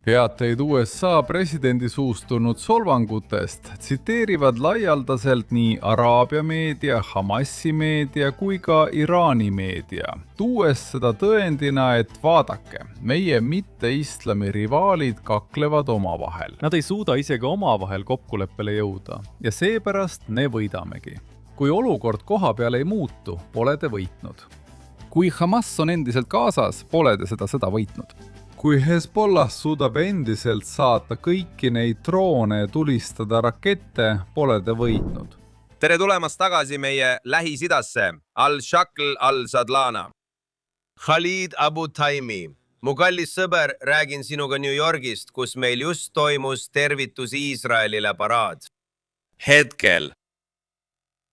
Peateid USA presidendi suust tulnud solvangutest tsiteerivad laialdaselt nii Araabia meedia, Hamasi meedia kui ka Iraani meedia, tuues seda tõendina, et vaadake, meie mitte-islami rivaalid kaklevad omavahel. Nad ei suuda isegi omavahel kokkuleppele jõuda ja seepärast me võidamegi. Kui olukord koha peal ei muutu, pole te võitnud. Kui Hamas on endiselt Gazas, pole te seda sõda võitnud. Kui Hezbollah suudab endiselt saata kõiki neid droone ja tulistada rakette, pole te võitnud. Tere tulemast tagasi meie Lähis-Idasse, Al-Shakl Al-Sadlana. Khalid Abu Taimi, mu kallis sõber, räägin sinuga New Yorgist, kus meil just toimus tervitus Iisraelile paraad. Hetkel.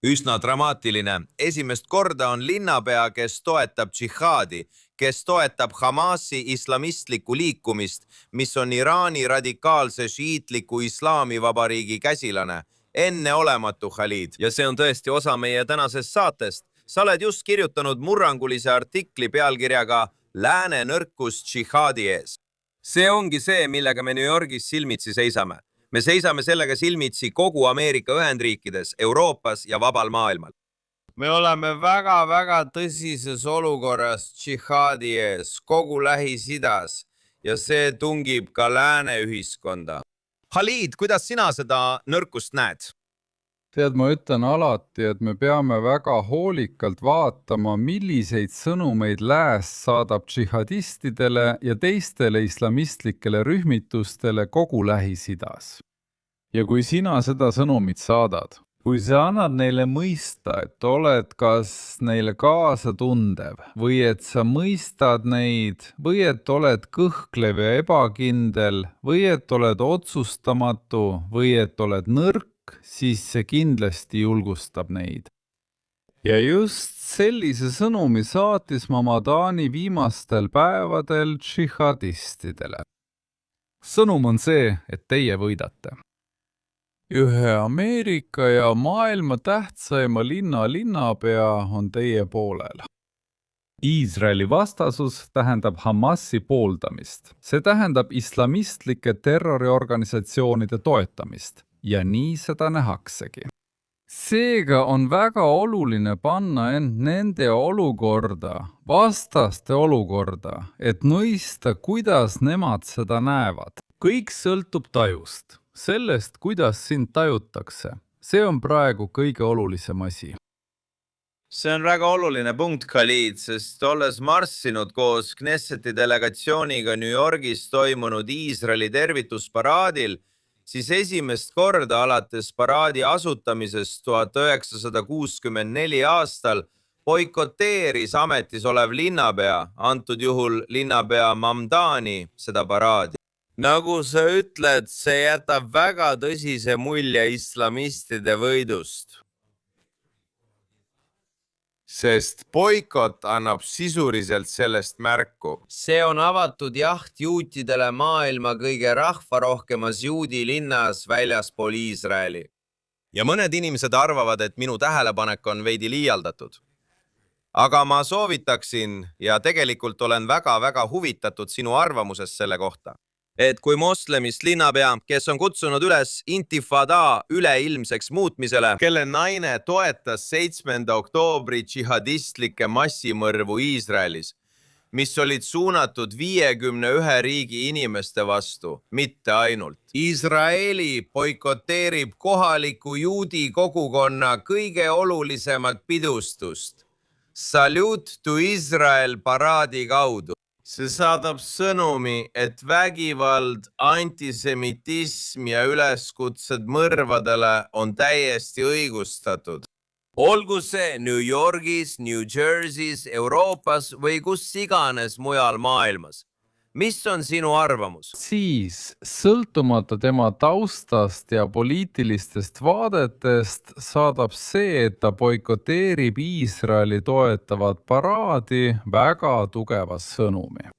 Üsna dramaatiline. Esimest korda on linnapea, kes toetab džihaadi, kes toetab Hamasi islamistlikku liikumist, mis on Iraani radikaalse šiitliku islaamivabariigi käsilane. Enneolematu, Khalid. Ja see on tõesti osa meie tänasest saatest. Sa oled just kirjutanud murrangulise artikli pealkirjaga Lääne nõrkus džihaadi ees. See ongi see, millega me New Yorgis silmitsi seisame. Me seisame sellega silmitsi kogu Ameerika Ühendriikides, Euroopas ja vabal maailmal. Me oleme väga tõsises olukorras džihaadi ees kogu Lähis-Idas ja see tungib ka lääne ühiskonda. Khalid, kuidas sina seda nõrkust näed? Tead, ma ütlen alati, et me peame väga hoolikalt vaatama, milliseid sõnumeid lääs saadab džihadistidele ja teistele islamistlikele rühmitustele kogu Lähis-Idas. Ja kui sina seda sõnumit saadad, kui sa annad neile mõista, et oled kas neile kaasatundev või et sa mõistad neid või et oled kõhklev ja ebakindel või et oled otsustamatu või et oled nõrk, siis see kindlasti julgustab neid. Ja just sellise sõnumi saatis Mamadani viimastel päevadel džihadistidele. Sõnum on see, et teie võidate. Ühe Ameerika ja maailma tähtsaima linnapea on teie poolel. Iisraeli vastasus tähendab Hamasi pooldamist. See tähendab islamistlike terroriorganisatsioonide toetamist. Ja nii seda nähaksegi. Seega on väga oluline panna end nende olukorda, vastaste olukorda, et mõista, kuidas nemad seda näevad. Kõik sõltub tajust, sellest, kuidas sind tajutakse. See on praegu kõige olulisem asi. See on väga oluline punkt, Khalid, sest olles marssinud koos Knesseti delegatsiooniga New Yorgis toimunud Iisraeli tervitusparaadil, siis esimest korda alates paraadi asutamisest 1964 aastal boikoteeris ametis olev linnapea, antud juhul linnapea Mamdani, seda paraadi. Nagu sa ütled, see jätab väga tõsise mulje islamistide võidust. Sest boikot annab sisuliselt sellest märku. See on avatud jaht juutidele maailma kõige rahvarohkemas juudi linnas väljaspool Iisraeli. Ja mõned inimesed arvavad, et minu tähelepanek on veidi liialdatud. Aga ma soovitaksin ja tegelikult olen väga huvitatud sinu arvamusest selle kohta. Et kui moslemist linnapea, kes on kutsunud üles intifada üleilmseks muutmisele, kelle naine toetas 7. oktoobri džihadistlikke massimõrvu Iisraelis, mis olid suunatud 51 riigi inimeste vastu, mitte ainult. Iisraeli boikoteerib kohaliku juudi kogukonna kõige olulisemat pidustust. Salute to Israel paraadi kaudu. See saadab sõnumi, et vägivald, antisemitism ja üleskutsed mõrvadele on täiesti õigustatud. Olgu see New Yorgis, New Jersey's, Euroopas või kus iganes mujal maailmas. Mis on sinu arvamus? Siis, sõltumata tema taustast ja poliitilistest vaadetest, saadab see, et ta boikoteerib Iisraeli toetavat paraadi väga tugeva sõnumi.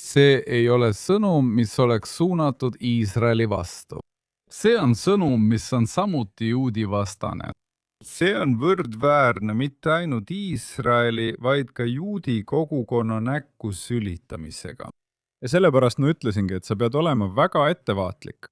See ei ole sõnum, mis oleks suunatud Iisraeli vastu. See on sõnum, mis on samuti juudi vastane. See on võrdväärne mitte ainult Iisraeli, vaid ka juudi kogukonna näkku sülitamisega. ja sellepärast ma ütlesingi, et sa pead olema väga ettevaatlik.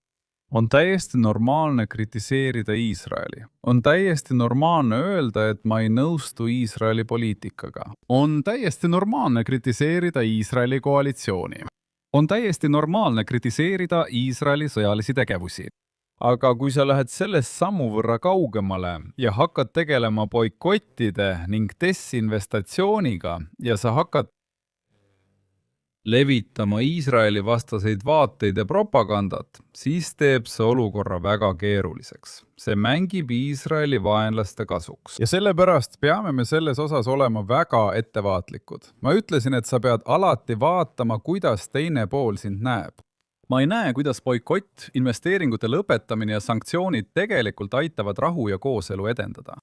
On täiesti normaalne kritiseerida Iisraeli. On täiesti normaalne öelda, et ma ei nõustu Iisraeli poliitikaga. On täiesti normaalne kritiseerida Iisraeli koalitsiooni. On täiesti normaalne kritiseerida Iisraeli sõjalisi tegevusi. Aga kui sa lähed sellest sammu võrra kaugemale ja hakkad tegelema boikottide ning desinvestatsiooniga ja sa hakkad levitama Iisraeli vastaseid vaateid ja propagandat, siis teeb see olukorra väga keeruliseks. See mängib Iisraeli vaenlaste kasuks. Ja sellepärast peame me selles osas olema väga ettevaatlikud. Ma ütlesin, et sa pead alati vaatama, kuidas teine pool sind näeb. Ma ei näe, kuidas boikott, investeeringute lõpetamine ja sanktsioonid tegelikult aitavad rahu ja kooselu edendada.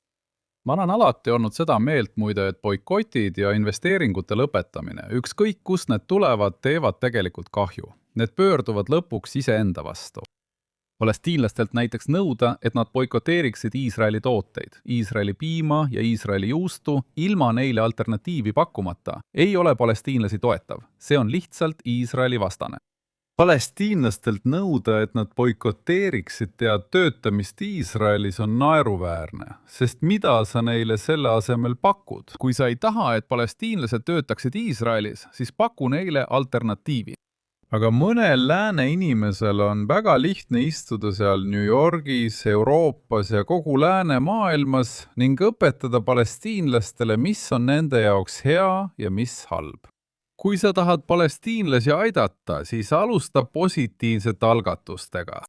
Ma olen alati olnud seda meelt muide, et boikotid ja investeeringute lõpetamine, ükskõik kust need tulevad, teevad tegelikult kahju. Need pöörduvad lõpuks iseenda vastu. Palestiinlastelt näiteks nõuda, et nad boikoteeriksid Iisraeli tooteid, Iisraeli piima ja Iisraeli juustu, ilma neile alternatiivi pakkumata, ei ole palestiinlasi toetav. See on lihtsalt Iisraeli vastane. Palestiinlastelt nõuda, et nad boikoteeriksid töötamist Iisraelis on naeruväärne, sest mida sa neile selle asemel pakud? Kui sa ei taha, et palestiinlased töötaksid Iisraelis, siis paku neile alternatiivi. Aga mõnel lääne inimesel on väga lihtne istuda seal New Yorgis, Euroopas ja kogu läänemaailmas ning õpetada palestiinlastele, mis on nende jaoks hea ja mis halb. Kui sa tahad palestiinlasi aidata, siis alusta positiivsete algatustega.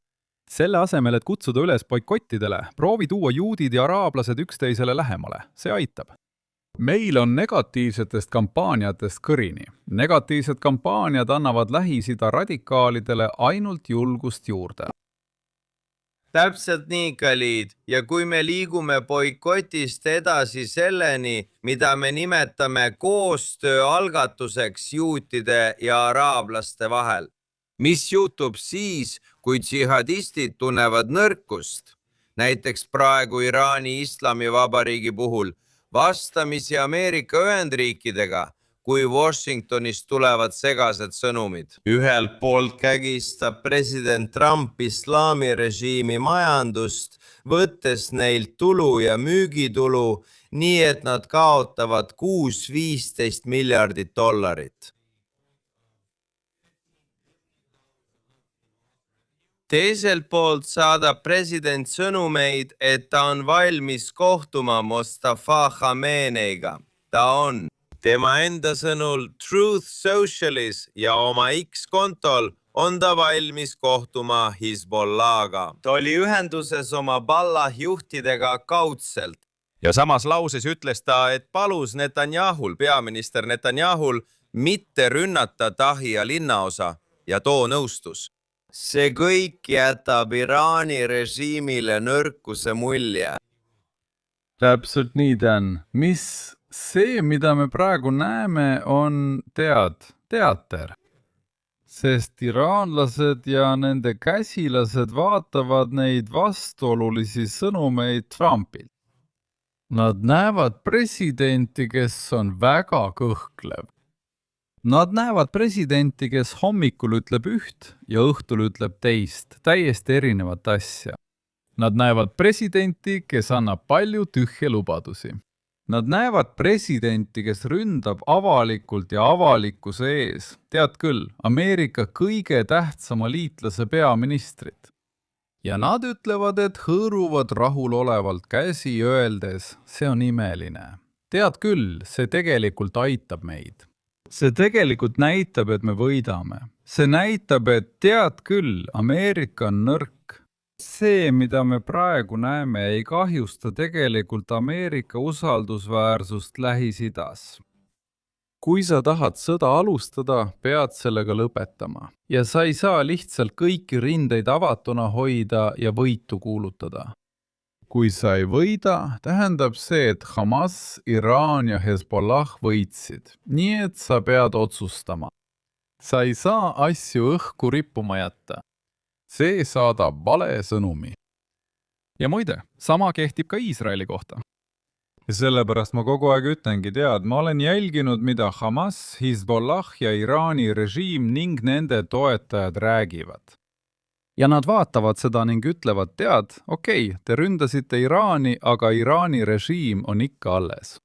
Selle asemel, et kutsuda üles boikottidele, proovi tuua juudid ja araablased üksteisele lähemale. See aitab. Meil on negatiivsetest kampaaniatest kõrini. Negatiivsed kampaaniad annavad Lähis-Ida radikaalidele ainult julgust juurde. Täpselt nii, Khalid. Ja kui me liigume boikotist edasi selleni, mida me nimetame koostööalgatuseks juutide ja araablaste vahel. Mis juhtub siis, kui džihadistid tunnevad nõrkust? Näiteks praegu Iraani Islamivabariigi puhul vastamisi Ameerika Ühendriikidega, kui Washingtonist tulevad segased sõnumid. Ühelt poolt kägistab president Trump islaamirežiimi majandust, võttes neilt tulu ja müügitulu, nii et nad kaotavad 6–15 miljardit dollarit. Teiselt poolt saadab president sõnumeid, et ta on valmis kohtuma Mustafa Khameneiga. Ta on. Tema enda sõnul Truth Socialis ja oma X-kontol on ta valmis kohtuma Hezbollah'ga. Ta oli ühenduses oma Ballah juhtidega kaudselt. Ja samas lauses ütles ta, et palus Netanyahul, peaminister Netanyahul, mitte rünnata Tahia linnaosa ja too nõustus. See kõik jätab Iraani režiimile nõrkuse mulje. Täpselt nii, Dan. See, mida me praegu näeme, on teater. Sest iraanlased ja nende käsilased vaatavad neid vastuolulisi sõnumeid Trumpilt. Nad näevad presidenti, kes on väga kõhklev. Nad näevad presidenti, kes hommikul ütleb üht ja õhtul ütleb teist, täiesti erinevat asja. Nad näevad presidenti, kes annab palju tühje lubadusi. Nad näevad presidenti, kes ründab avalikult ja avalikkuse ees. Tead küll, Ameerika kõige tähtsama liitlase peaministrit. Ja nad ütlevad, et hõõruvad rahulolevalt käsi öeldes, see on imeline. Tead küll, see tegelikult aitab meid. See tegelikult näitab, et me võidame. See näitab, et tead küll, Ameerika on nõrk. See, mida me praegu näeme, ei kahjusta tegelikult Ameerika usaldusväärsust Lähis-Idas. Kui sa tahad sõda alustada, pead sellega lõpetama. Ja sa ei saa lihtsalt kõiki rindeid avatuna hoida ja võitu kuulutada. Kui sa ei võida, tähendab see, et Hamas, Iraan ja Hezbollah võitsid. Nii et sa pead otsustama. Sa ei saa asju õhku rippuma jätta. See saadab vale sõnumi. Ja muide, sama kehtib ka Iisraeli kohta. ja sellepärast ma kogu aeg ütlengi, tead, ma olen jälginud, mida Hamas, Hezbollah ja Iraani režiim ning nende toetajad räägivad. ja nad vaatavad seda ning ütlevad, tead, okei, te ründasite Iraani, aga Iraani režiim on ikka alles.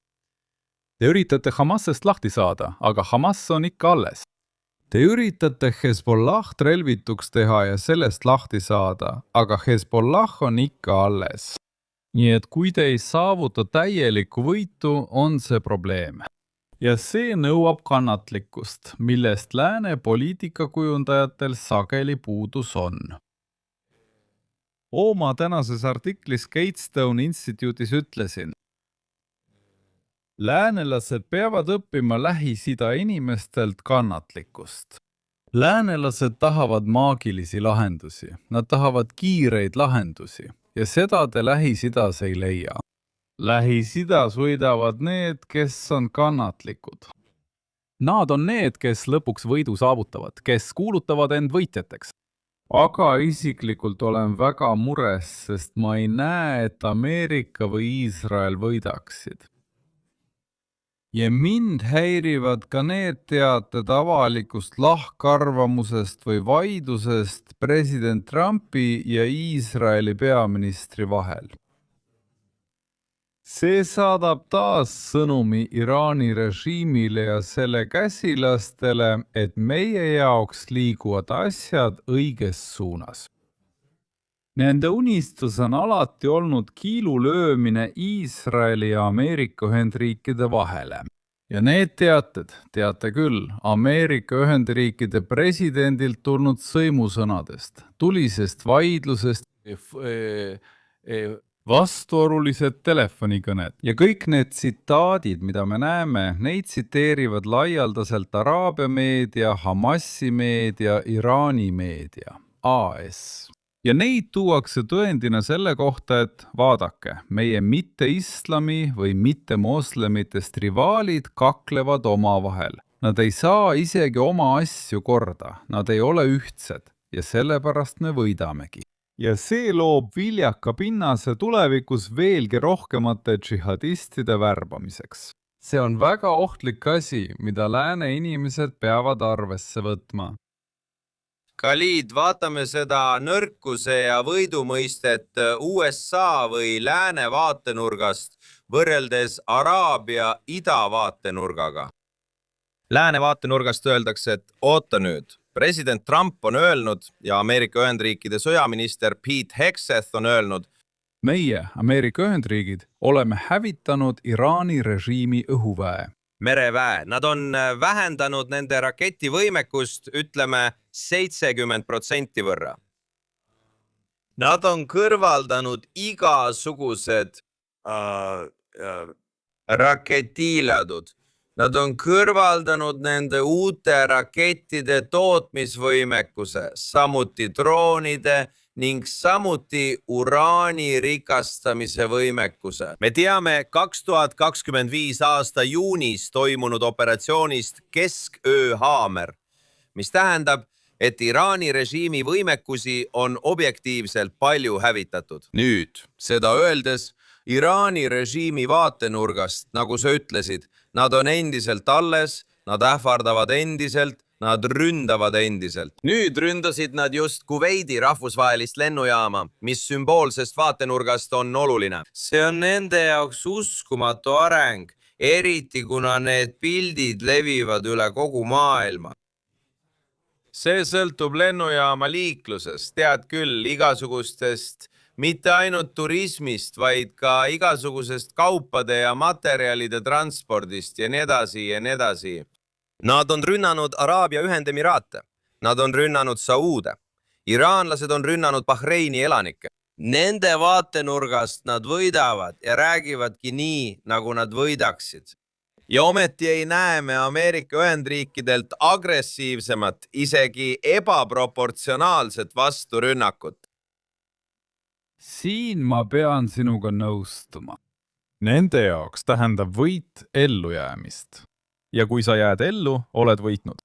Te üritate Hamasest lahti saada, aga Hamas on ikka alles. Te üritate Hezbollah relvituks teha ja sellest lahti saada, aga Hezbollah on ikka alles. Nii et kui te ei saavuta täielikku võitu, on see probleem. Ja see nõuab kannatlikkust, millest lääne poliitikakujundajatel sageli puudus on. Oma tänases artiklis Gatestone Instituutis ütlesin, läänelased peavad õppima Lähis-Ida inimestelt kannatlikkust. Läänelased tahavad maagilisi lahendusi, nad tahavad kiireid lahendusi ja seda te Lähis-Idas ei leia. Lähis-Idas võidavad need, kes on kannatlikud. Nad on need, kes lõpuks võidu saavutavad, kes kuulutavad end võitjateks. Aga isiklikult olen väga mures, sest ma ei näe, et Ameerika või Iisrael võidaksid. Ja mind häirivad ka need teated avalikust lahkarvamusest või vaidusest president Trumpi ja Iisraeli peaministri vahel. See saadab taas sõnumi Iraani režiimile ja selle käsilastele, et meie jaoks liiguvad asjad õiges suunas. Nende unistus on alati olnud kiilu löömine Iisraeli ja Ameerika Ühendriikide vahele. Ja need teated, teate küll, Ameerika Ühendriikide presidendilt tulnud sõimusõnadest, tulisest vaidlusest, vastuolulised telefonikõned. Ja kõik need tsitaadid, mida me näeme, neid tsiteerivad laialdaselt Araabia meedia, Hamasi meedia, Iraani meedia, AS. Ja neid tuuakse tõendina selle kohta, et vaadake, meie mitte-islami või mitte-moslemitest rivaalid kaklevad omavahel. Nad ei saa isegi oma asju korda, nad ei ole ühtsed ja sellepärast me võidamegi. Ja see loob viljaka pinnase tulevikus veelgi rohkemate džihadistide värbamiseks. See on väga ohtlik asi, mida lääne inimesed peavad arvesse võtma. Khalid, vaatame seda nõrkuse ja võidu mõistet USA või lääne vaatenurgast võrreldes Araabia idavaatenurgaga. Lääne vaatenurgast öeldakse, et oota nüüd. President Trump on öelnud ja Ameerika Ühendriikide sõjaminister Pete Hegseth on öelnud, meie, Ameerika Ühendriigid, oleme hävitanud Iraani režiimi õhuväe. Mereväe. Nad on vähendanud nende raketivõimekust, ütleme, 70% võrra. Nad on kõrvaldanud igasugused raketiiladud. Nad on kõrvaldanud nende uute rakettide tootmisvõimekuse, samuti droonide ning samuti uraani rikastamise võimekuse. Me teame 2025 aasta juunis toimunud operatsioonist Kesköö haamer, mis tähendab, et Iraani režiimi võimekusi on objektiivselt palju hävitatud. Nüüd, seda öeldes, Iraani režiimi vaatenurgast, nagu sa ütlesid, nad on endiselt alles, nad ähvardavad endiselt, nad ründavad endiselt. Nüüd ründasid nad just Kuveidi rahvusvahelist lennujaama, mis sümboolsest vaatenurgast on oluline. See on nende jaoks uskumatu areng, eriti kuna need pildid levivad üle kogu maailma. See sõltub lennujaama liiklusest, tead küll, igasugustest, mitte ainult turismist, vaid ka igasugusest kaupade ja materjalide transpordist ja nii edasi ja nii edasi. Nad on rünnanud Araabia Ühendemiraate, nad on rünnanud Saude, iraanlased on rünnanud Bahreini elanikke. Nende vaatenurgast nad võidavad ja räägivadki nii, nagu nad võidaksid. Ja ometi ei näe me Ameerika Ühendriikidelt agressiivsemat, isegi ebaproportsionaalset vasturünnakut. Siin ma pean sinuga nõustuma. Nende jaoks tähendab võit ellujäämist. Ja kui sa jääd ellu, oled võitnud.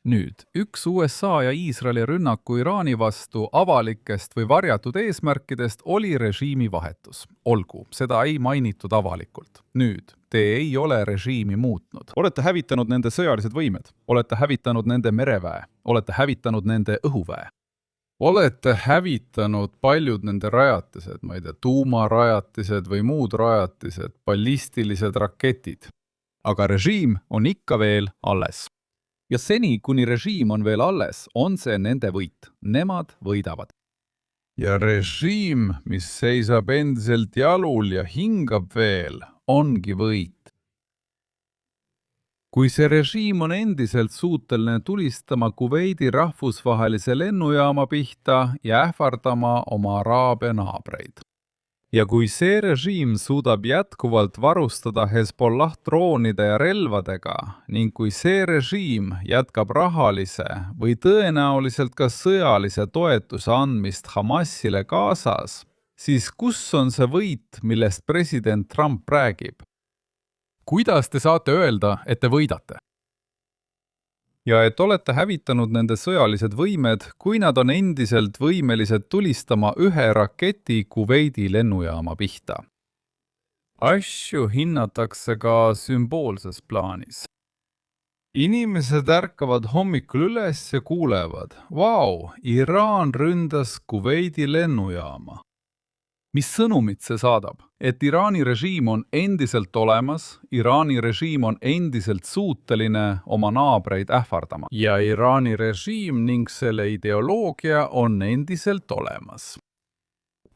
Nüüd, üks USA ja Iisraeli rünnaku Iraani vastu avalikest või varjatud eesmärkidest oli režiimi vahetus. Olgu, seda ei mainitud avalikult. Nüüd, te ei ole režiimi muutnud. Olete hävitanud nende sõjalised võimed, olete hävitanud nende mereväe, olete hävitanud nende õhuväe. Olete hävitanud paljud nende rajatised, ma ei tea, tuumarajatised või muud rajatised, ballistilised raketid. Aga režiim on ikka veel alles. Ja seni, kuni režiim on veel alles, on see nende võit. Nemad võidavad. Ja režiim, mis seisab endiselt jalul ja hingab veel, ongi võit. Kui see režiim on endiselt suuteline tulistama Kuveidi rahvusvahelise lennujaama pihta ja ähvardama oma Araabia naabreid. Ja kui see režiim suudab jätkuvalt varustada Hezbollah droonide ja relvadega ning kui see režiim jätkab rahalise või tõenäoliselt ka sõjalise toetuse andmist Hamasile Gazas, siis kus on see võit, millest president Trump räägib? Kuidas te saate öelda, et te võidate? Ja et olete hävitanud nende sõjalised võimed, kui nad on endiselt võimelised tulistama ühe raketi Kuveidi lennujaama pihta. Asju hinnatakse ka sümboolses plaanis. Inimesed ärkavad hommikul üles ja kuulevad, vau, Iraan ründas Kuveidi lennujaama. Mis sõnumit see saadab? Et Iraani režiim on endiselt olemas, Iraani režiim on endiselt suuteline oma naabreid ähvardama. Ja Iraani režiim ning selle ideoloogia on endiselt olemas.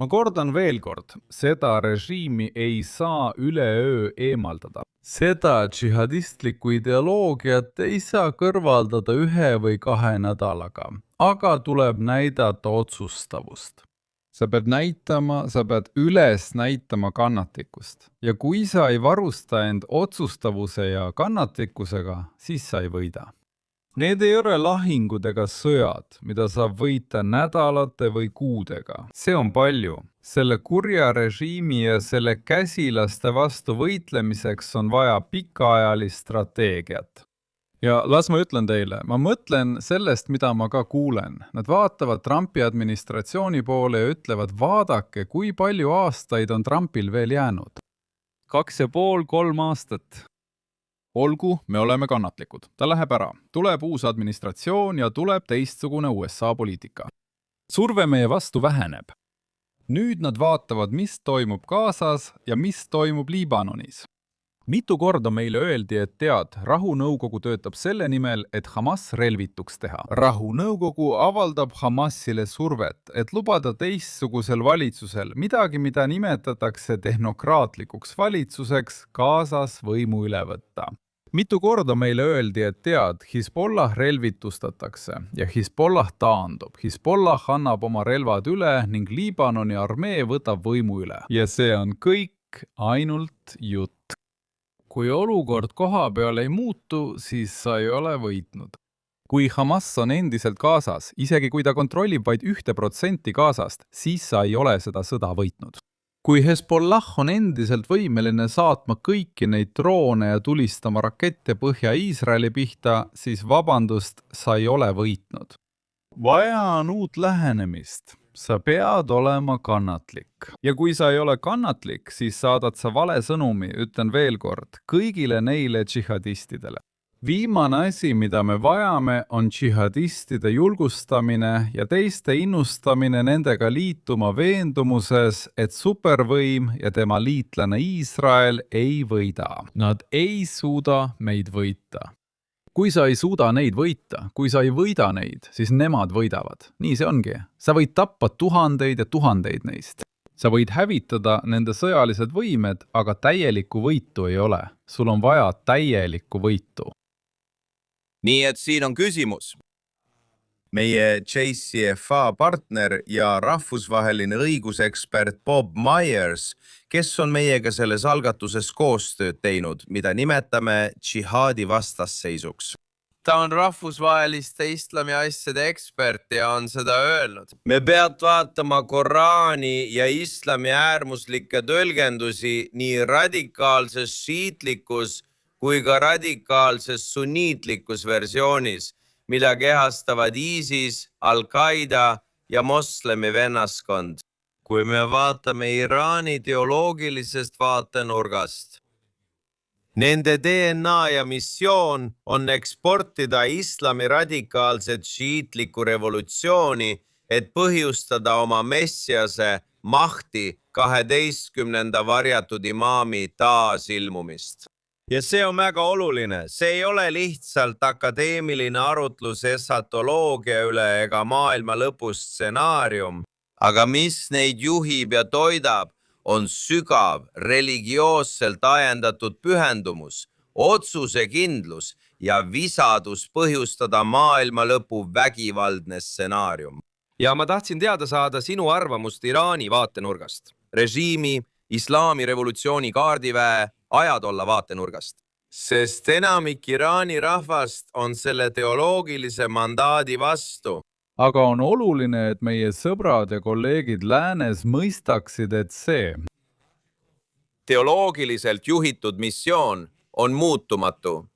Ma kordan veel kord, seda režiimi ei saa üleöö eemaldada. Seda džihadistlikku ideoloogiat ei saa kõrvaldada 1 või 2 nädalaga, aga tuleb näidata otsustavust. Sa pead üles näitama kannatlikkust. Ja kui sa ei varusta end otsustavuse ja kannatlikkusega, siis sa ei võida. Need ei ole lahingud ega sõjad, mida saab võita nädalate või kuudega. See on palju. Selle kurja režiimi ja selle käsilaste vastu võitlemiseks on vaja pikaajalist strateegiat. Ja las ma ütlen teile, ma mõtlen sellest, mida ma ka kuulen. Nad vaatavad Trumpi administratsiooni poole ja ütlevad, vaadake, kui palju aastaid on Trumpil veel jäänud. 2,5–3 aastat. Olgu, me oleme kannatlikud. Ta läheb ära. Tuleb uus administratsioon ja tuleb teistsugune USA poliitika. Surve meie vastu väheneb. Nüüd nad vaatavad, mis toimub Gazas ja mis toimub Liibanonis. Mitu korda meile öeldi, et tead, rahunõukogu töötab selle nimel, et Hamas relvituks teha. Rahunõukogu avaldab Hamasile survet, et lubada teistsugusel valitsusel midagi, mida nimetatakse tehnokraatlikuks valitsuseks Gazas võimu üle võtta. Mitu korda meile öeldi, et tead, Hezbollah relvitustatakse ja Hezbollah taandub. Hezbollah annab oma relvad üle ning Liibanoni armee võtab võimu üle. Ja see on kõik ainult jutt. Kui olukord koha peal ei muutu, siis sa ei ole võitnud. Kui Hamas on endiselt Gazas, isegi kui ta kontrollib vaid 1% Gazast, siis sa ei ole seda sõda võitnud. Kui Hezbollah on endiselt võimeline saatma kõiki neid droone ja tulistama rakette Põhja-Iisraeli pihta, siis vabandust, sa ei ole võitnud. Vaja on uut lähenemist. Sa pead olema kannatlik. Ja kui sa ei ole kannatlik, siis saadad sa vale sõnumi, ütlen veel kord, kõigile neile džihadistidele. Viimane asi, mida me vajame, on džihadistide julgustamine ja teiste innustamine nendega liituma veendumuses, et supervõim ja tema liitlane Iisrael ei võida. Nad ei suuda meid võita. Kui sa ei suuda neid võita, kui sa ei võida neid, siis nemad võidavad. Nii see ongi. Sa võid tappa tuhandeid ja tuhandeid neist. Sa võid hävitada nende sõjalised võimed, aga täielikku võitu ei ole. Sul on vaja täielikku võitu. Nii et siin on küsimus. Meie JCFA partner ja rahvusvaheline õigusekspert Bob Myers, kes on meiega selles algatuses koostööd teinud, mida nimetame džihaadi vastasseisuks. Ta on rahvusvaheliste islami asjade ekspert ja on seda öelnud. Me pead vaatama Koraani ja islami äärmuslikke tõlgendusi nii radikaalses šiitlikus kui ka radikaalses sunniitlikus versioonis. mida kehastavad ISIS, Al-Qaeda ja moslemi vennaskond. Kui me vaatame Iraani teoloogilisest vaatenurgast, nende DNA ja missioon on eksportida islami radikaalset šiitlikku revolutsiooni, et põhjustada oma messiase Mahdi 12. varjatud imaami taasilmumist. Ja see on väga oluline. See ei ole lihtsalt akadeemiline arutlus esatoloogia üle ega maailma lõpus stsenaarium, aga mis neid juhib ja toidab, on sügav religioosselt ajendatud pühendumus, otsusekindlus ja visadus põhjustada maailma lõpu vägivaldne stsenaarium. Ja ma tahtsin teada saada sinu arvamust Iraani vaatenurgast, režiimi, islami revolutsiooni kaardiväe, ajatolla vaatenurgast. Sest enamik Iraani rahvast on selle teoloogilise mandaadi vastu. aga on oluline, et meie sõbrad ja kolleegid läänes mõistaksid, et see Teoloogiliselt juhitud missioon on muutumatu.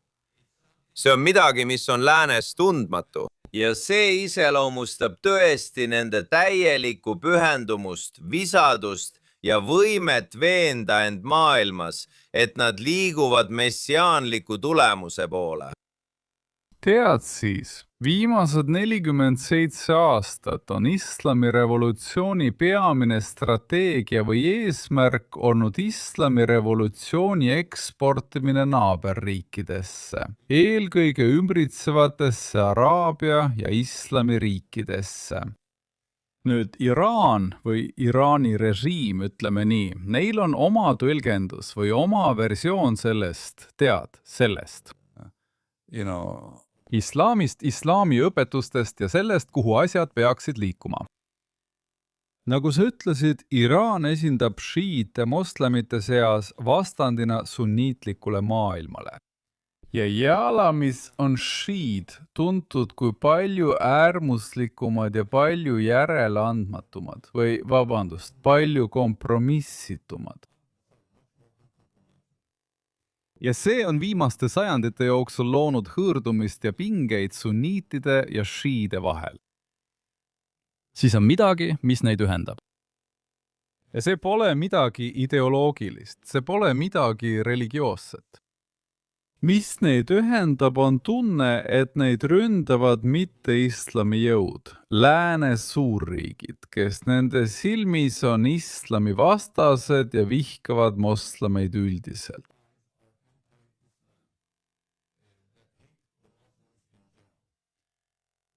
See on midagi, mis on läänes tundmatu. Ja see iseloomustab tõesti nende täielikku pühendumust, visadust ja võimet veenda end maailmas, et nad liiguvad messiaanliku tulemuse poole. Tead siis, viimased 47 aastat on islami revolutsiooni peamine strateegia või eesmärk olnud islami revolutsiooni eksportimine naaberriikidesse, eelkõige ümbritsevatesse Araabia ja islamiriikidesse. Nüüd Iraan või Iraani režiim, ütleme nii, neil on oma tõlgendus või oma versioon sellest, sellest. Islamist, islami õpetustest ja sellest, kuhu asjad peaksid liikuma. Nagu sa ütlesid, Iraan esindab šiite moslemite seas vastandina sunniitlikule maailmale. Ja Jalamis on šiid tuntud kui palju äärmuslikumad ja palju järeleandmatumad või palju kompromissitumad. Ja see on viimaste sajandite jooksul loonud hõõrdumist ja pingeid sunniitide ja šiide vahel. Siis on midagi, mis neid ühendab. Ja see pole midagi ideoloogilist, see pole midagi religioosset. Mis neid ühendab, on tunne, et neid ründavad mitte islami jõud, lääne suurriigid, kes nende silmis on islami vastased ja vihkavad moslemeid üldiselt.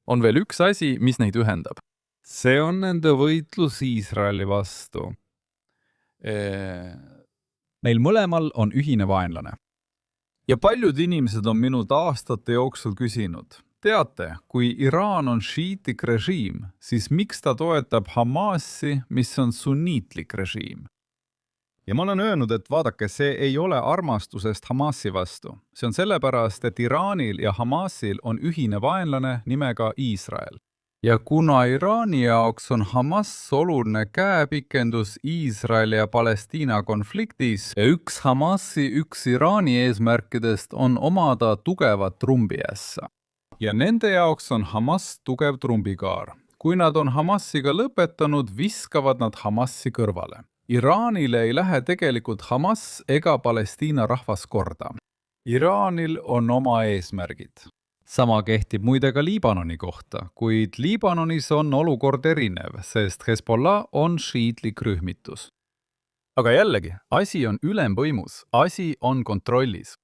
On veel üks asi, mis neid ühendab. See on nende võitlus Iisraeli vastu. Neil mõlemal on ühine vaenlane. Ja paljud inimesed on minult aastate jooksul küsinud, teate, kui Iraan on šiitlik režiim, siis miks ta toetab Hamasi, mis on sunniitlik režiim? Ja ma olen öelnud, et vaadake, see ei ole armastusest Hamasi vastu. See on sellepärast, et Iraanil ja Hamasil on ühine vaenlane nimega Iisrael. Ja kuna Iraani jaoks on Hamas oluline käepikendus Iisraeli ja Palestiina konfliktis ja üks Hamasi, üks Iraani eesmärkidest on omada tugevat trumbiässa. Ja nende jaoks on Hamas tugev trumbikaar. Kui nad on Hamasiga lõpetanud, viskavad nad Hamasi kõrvale. Iraanile ei lähe tegelikult Hamas ega Palestiina rahvas korda. Iraanil on oma eesmärgid. Sama kehtib muide ka Liibanoni kohta, kuid Liibanonis on olukord erinev, sest Hezbollah on šiitlik rühmitus. Aga jällegi, asi on ülemvõimus, asi on kontrollis.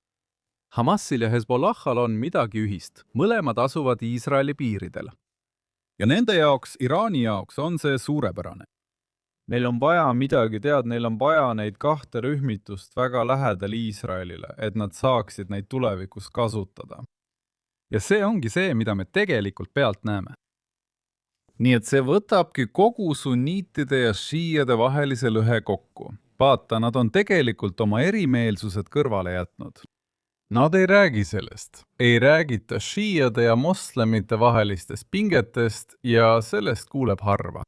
Hamasil ja Hezbollahal on midagi ühist, mõlemad asuvad Iisraeli piiridel. Ja nende jaoks, Iraani jaoks on see suurepärane. Neil on vaja midagi neil on vaja neid kahte rühmitust väga lähedal Iisraelile, et nad saaksid neid tulevikus kasutada. Ja see ongi see, mida me tegelikult pealt näeme. Nii et see võtabki kogu sunniitide ja šiiade vahelise lõhe kokku. Vaata, nad on tegelikult oma erimeelsused kõrvale jätnud. Nad ei räägi sellest. Ei räägita šiiade ja moslemite vahelistest pingetest ja sellest kuuleb harva.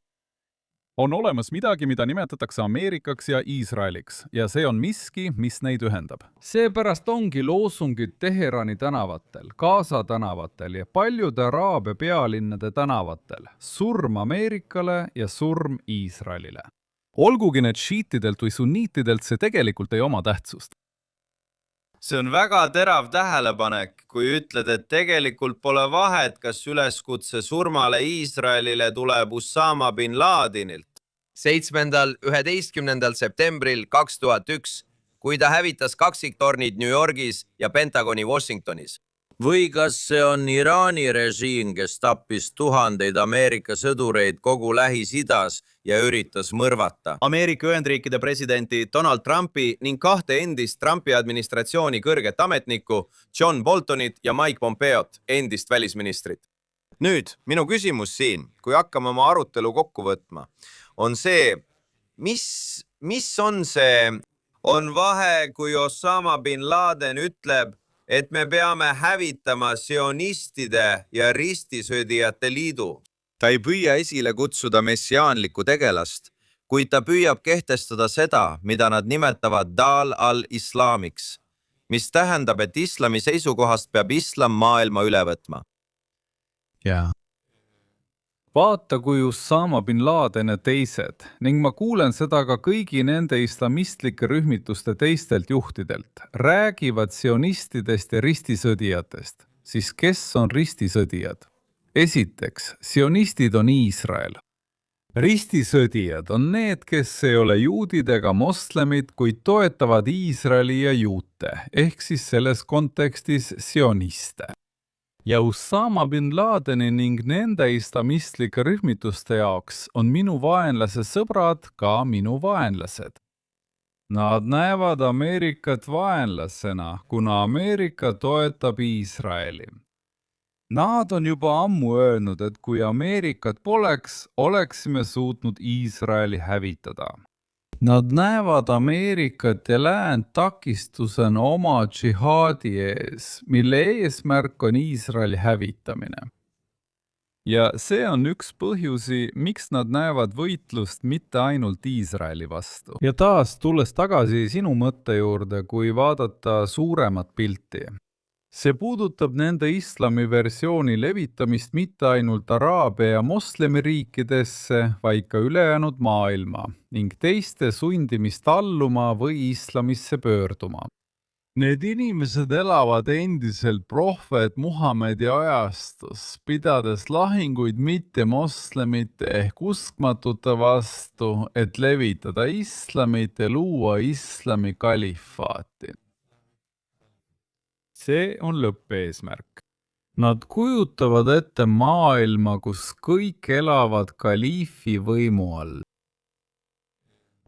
On olemas midagi, mida nimetatakse Ameerikaks ja Iisraeliks ja see on miski, mis neid ühendab. Seepärast ongi loosungid Teherani tänavatel, Gaza tänavatel ja paljude Araabia pealinnade tänavatel. Surm Ameerikale ja surm Iisraelile. Olgugi need šiitidelt või sunniitidelt see tegelikult ei oma tähtsust. See on väga terav tähelepanek, kui ütled, et tegelikult pole vahet, kas üleskutse surmale Iisraelile tuleb Osama bin Ladenilt. 7.–11. septembril 2001, kui ta hävitas kaksiktornid New Yorgis ja Pentagoni Washingtonis. Või kas see on Iraani režiim, kes tappis tuhandeid Ameerika sõdureid kogu Lähis-Idas ja üritas mõrvata Ameerika Ühendriikide presidenti Donald Trumpi ning 2 endist Trumpi administratsiooni kõrget ametnikku John Boltonit ja Mike Pompeot, endist välisministrit. Nüüd, minu küsimus siin, kui hakkame oma arutelu kokku võtma, on see, mis on see? On vahe, kui Osama bin Laden ütleb, et me peame hävitama sionistide ja ristisöödijate liidu. Ta ei püüa esile kutsuda messiaanlikku tegelast, kuid ta püüab kehtestada seda, mida nad nimetavad Dal al-Islamiks, mis tähendab, et islami seisukohast peab islam maailma üle võtma. Vaata, kui Osama bin Laden ja teised, ning ma kuulen seda ka kõigi nende islamistlike rühmituste teistelt juhtidelt, räägivad sionistidest ja ristisõdijatest. Siis kes on ristisõdijad? Esiteks, sionistid on Iisrael. Ristisõdijad on need, kes ei ole juudid ega moslemid, kuid toetavad Iisraeli ja juute, ehk siis selles kontekstis sioniste. Ja Osama bin Ladeni ning nende islamistlike rühmituste jaoks on minu vaenlase sõbrad ka minu vaenlased. Nad näevad Ameerikat vaenlasena, kuna Ameerika toetab Iisraeli. Nad on juba ammu öelnud, et kui Ameerikat poleks, oleksime suutnud Iisraeli hävitada. Nad näevad Ameerikat ja läänt takistusena oma džihaadi ees, mille eesmärk on Iisraeli hävitamine. Ja see on üks põhjusi, miks nad näevad võitlust mitte ainult Iisraeli vastu. Ja taas tulles tagasi sinu mõtte juurde, kui vaadata suuremat pilti. See puudutab nende islami versiooni levitamist mitte ainult Araabia ja moslemiriikidesse, vaid ka ülejäänud maailma ning teiste sundimist alluma või islamisse pöörduma. Need inimesed elavad endiselt prohvet Muhamedi ajastus, pidades lahinguid mitte moslemite ehk uskmatute vastu, et levitada islamit ja luua islami kalifaati. See on lõppeesmärk. Nad kujutavad ette maailma, kus kõik elavad kaliifi võimu all.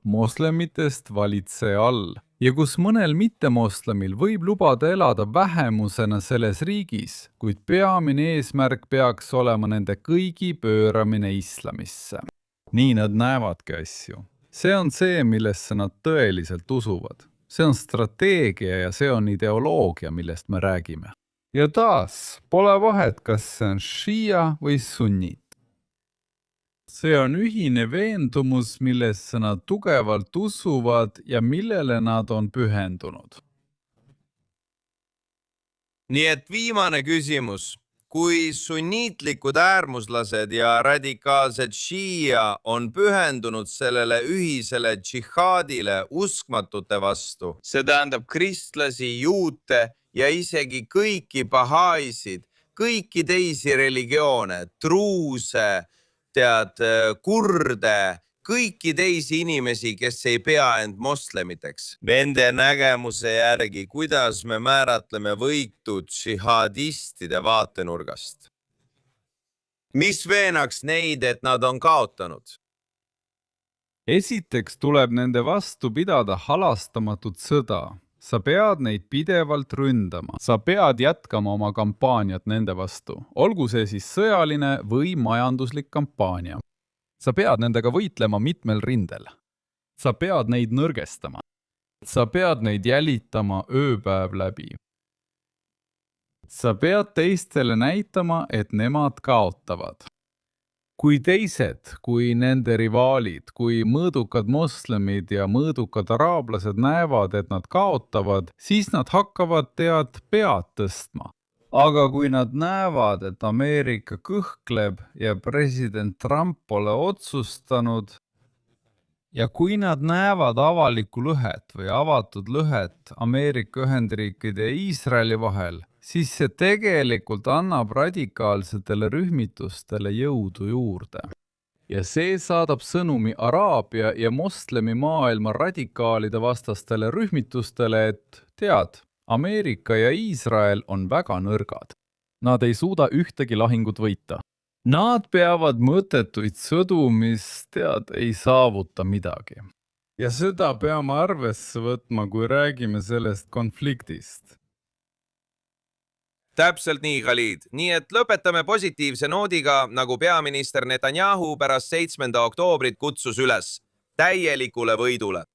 Moslemitest valitseja all ja kus mõnel mittemoslemil võib lubada elada vähemusena selles riigis, kuid peamine eesmärk peaks olema nende kõigi pööramine islamisse. Nii nad näevadki asju. See on see, millesse nad tõeliselt usuvad. See on strateegia ja see on ideoloogia, millest me räägime. Ja taas, pole vahet, kas see on šiia või sunnit. See on ühine veendumus, millesse nad tugevalt usuvad ja millele nad on pühendunud. Nii et viimane küsimus. Kui sunniitlikud äärmuslased ja radikaalsed šiia on pühendunud sellele ühisele džihaadile uskmatute vastu, see tähendab kristlasi, juute ja isegi kõiki bahaisid, kõiki teisi religioone, truuse, kurde, kõiki teisi inimesi, kes ei pea end moslemiteks. Nende nägemuse järgi, kuidas me määratleme võitu džihadistide vaatenurgast. Mis veenaks neid, et nad on kaotanud? Esiteks tuleb nende vastu pidada halastamatut sõda. Sa pead neid pidevalt ründama. Sa pead jätkama oma kampaaniat nende vastu. Olgu see siis sõjaline või majanduslik kampaania. Sa pead nendega võitlema mitmel rindel. Sa pead neid nõrgestama. Sa pead neid jälitama ööpäev läbi. Sa pead teistele näitama, et nemad kaotavad. kui teised, kui nende rivaalid, kui mõõdukad moslemid ja mõõdukad araablased näevad, et nad kaotavad, siis nad hakkavad pead tõstma. Aga kui nad näevad, et Ameerika kõhkleb ja president Trump pole otsustanud, ja kui nad näevad avalikku lõhet või avatud lõhet Ameerika Ühendriikide ja Iisraeli vahel, siis see tegelikult annab radikaalsetele rühmitustele jõudu juurde. Ja see saadab sõnumi Araabia ja moslemi maailma radikaalide vastastele rühmitustele, et tead, Ameerika ja Iisrael on väga nõrgad. Nad ei suuda ühtegi lahingut võita. Nad peavad mõttetuid sõdu, mis ei saavuta midagi. Ja seda peame arvesse võtma, kui räägime sellest konfliktist. Täpselt nii, Khalid. Nii et lõpetame positiivse noodiga, nagu peaminister Netanyahu pärast 7. oktoobrit kutsus üles täielikule võidule.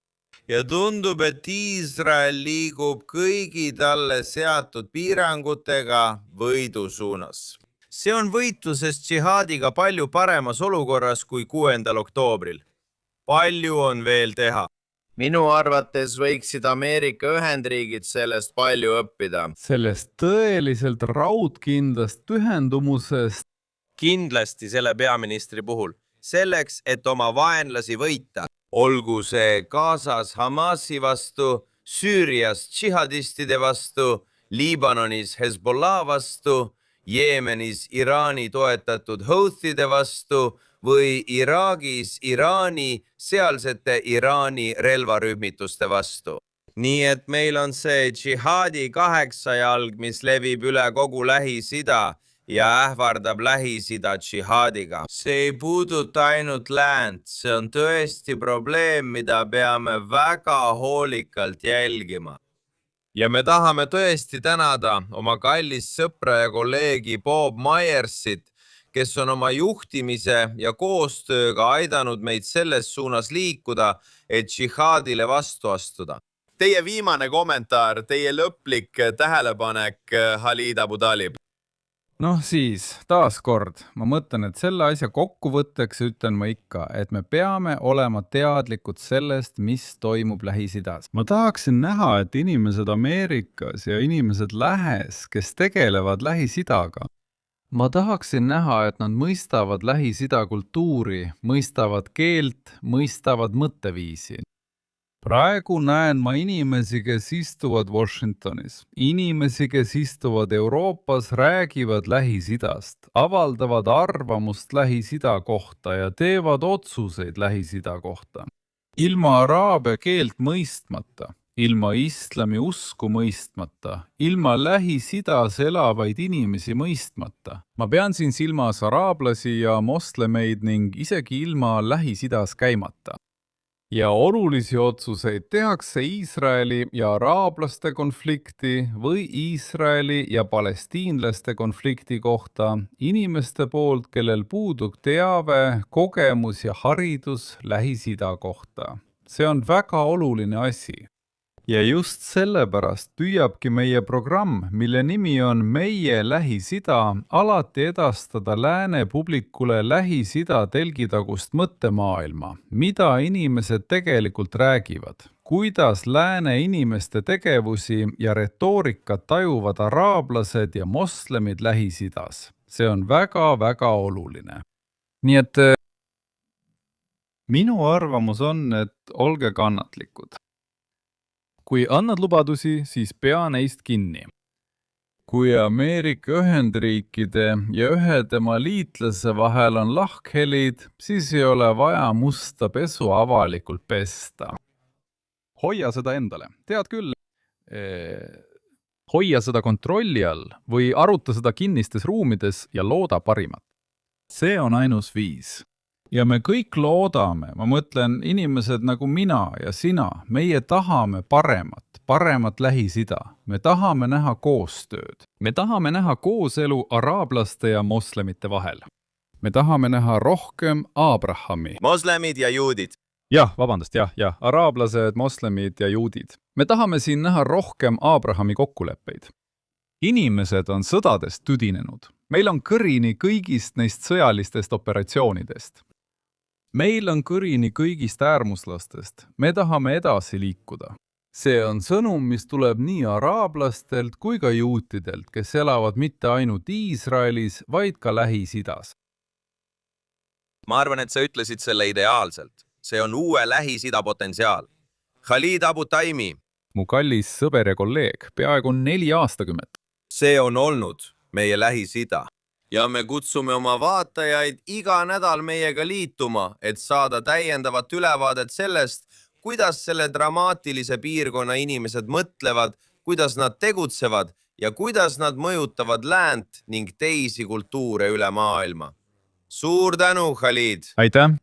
Ja tundub, et Iisrael liigub kõigi talle seatud piirangutega võidu suunas. See on võitluses džihaadiga palju paremas olukorras kui 6. oktoobril. Palju on veel teha. Minu arvates võiksid Ameerika Ühendriigid sellest palju õppida. Sellest tõeliselt raudkindlast pühendumusest. Kindlasti selle peaministri puhul. Selleks, et oma vaenlasi võita. Olgu see Gazas Hamasi vastu, Süürias džihadistide vastu, Liibanonis Hezbollah vastu, Jeemenis Iraani toetatud Houthide vastu või Iraagis Iraani sealsete Iraani relvarühmituste vastu. Nii et meil on see džihaadi 8 jalg, mis levib üle kogu Lähis-Ida ja ähvardab Lähis-Ida džihaadiga. See ei puuduta ainult läänt, see on tõesti probleem, mida peame väga hoolikalt jälgima. Ja me tahame tõesti tänada oma kallist sõpra ja kolleegi Bob Myersit, kes on oma juhtimise ja koostööga aidanud meid selles suunas liikuda, et džihaadile vastu astuda. Teie viimane kommentaar, teie lõplik tähelepanek, Khalid Abu Talib. Noh siis, taas kord, ma mõtlen, et selle asja kokkuvõtteks ütlen ma ikka, et me peame olema teadlikud sellest, mis toimub Lähis-Idas. Ma tahaksin näha, et inimesed Ameerikas ja inimesed Lähes, kes tegelevad Lähis-Idaga, ma tahaksin näha, et nad mõistavad Lähis-Ida kultuuri, mõistavad keelt, mõistavad mõtteviisi. Praegu näen ma inimesi, kes istuvad Washingtonis, inimesi, kes istuvad Euroopas, räägivad Lähis-Idast, avaldavad arvamust Lähis-Ida kohta ja teevad otsuseid Lähis-Ida kohta. Ilma araabia keelt mõistmata, ilma islami usku mõistmata, ilma Lähis-Idas elavaid inimesi mõistmata. Ma pean siin silmas araablasi ja moslemeid ning isegi ilma Lähis-Idas käimata. Ja olulisi otsuseid tehakse Iisraeli ja araablaste konflikti või Iisraeli ja palestiinlaste konflikti kohta inimeste poolt, kellel puudub teave, kogemus ja haridus Lähis-Ida kohta. See on väga oluline asi. Ja just sellepärast püüabki meie programm, mille nimi on Meie Lähis-Ida, alati edastada lääne publikule Lähis-Ida telgitagust mõttemaailma, mida inimesed tegelikult räägivad, kuidas lääne inimeste tegevusi ja retoorikat tajuvad araablased ja moslemid Lähis-Idas. See on väga-väga oluline. Nii et minu arvamus on, et olge kannatlikud. Kui annad lubadusi, siis pea neist kinni. Kui Ameerika Ühendriikide ja ühe tema liitlase vahel on lahkhelid, siis ei ole vaja musta pesu avalikult pesta. Hoia seda endale. Tead küll, hoia seda kontrolli all või aruta seda kinnistes ruumides ja looda parimat. See on ainus viis. Ja me kõik loodame, ma mõtlen inimesed nagu mina ja sina, meie tahame paremat Lähis-Ida. Me tahame näha koostööd. Me tahame näha kooselu araablaste ja moslemite vahel. Me tahame näha rohkem Abrahami. Moslemid ja juudid. Jah, araablased, moslemid ja juudid. Me tahame siin näha rohkem Abrahami kokkuleppeid. Inimesed on sõdadest tüdinenud. meil on kõrini kõigist neist sõjalistest operatsioonidest. meil on kõrini kõigist äärmuslastest. Me tahame edasi liikuda. see on sõnum, mis tuleb nii araablastelt kui ka juutidelt, kes elavad mitte ainult Iisraelis, vaid ka Lähis-Idas. ma arvan, et sa ütlesid selle ideaalselt. See on uue Lähis-Ida potentsiaal. Khalid Abu Taimi. Mu kallis sõber ja kolleeg, peaaegu 4 aastakümmet. See on olnud meie Lähis-Ida. Ja me kutsume oma vaatajaid iga nädal meiega liituma, et saada täiendavat ülevaadet sellest, kuidas selle dramaatilise piirkonna inimesed mõtlevad, kuidas nad tegutsevad ja kuidas nad mõjutavad läänt ning teisi kultuure üle maailma. Suur tänu, Khalid! Aitäh!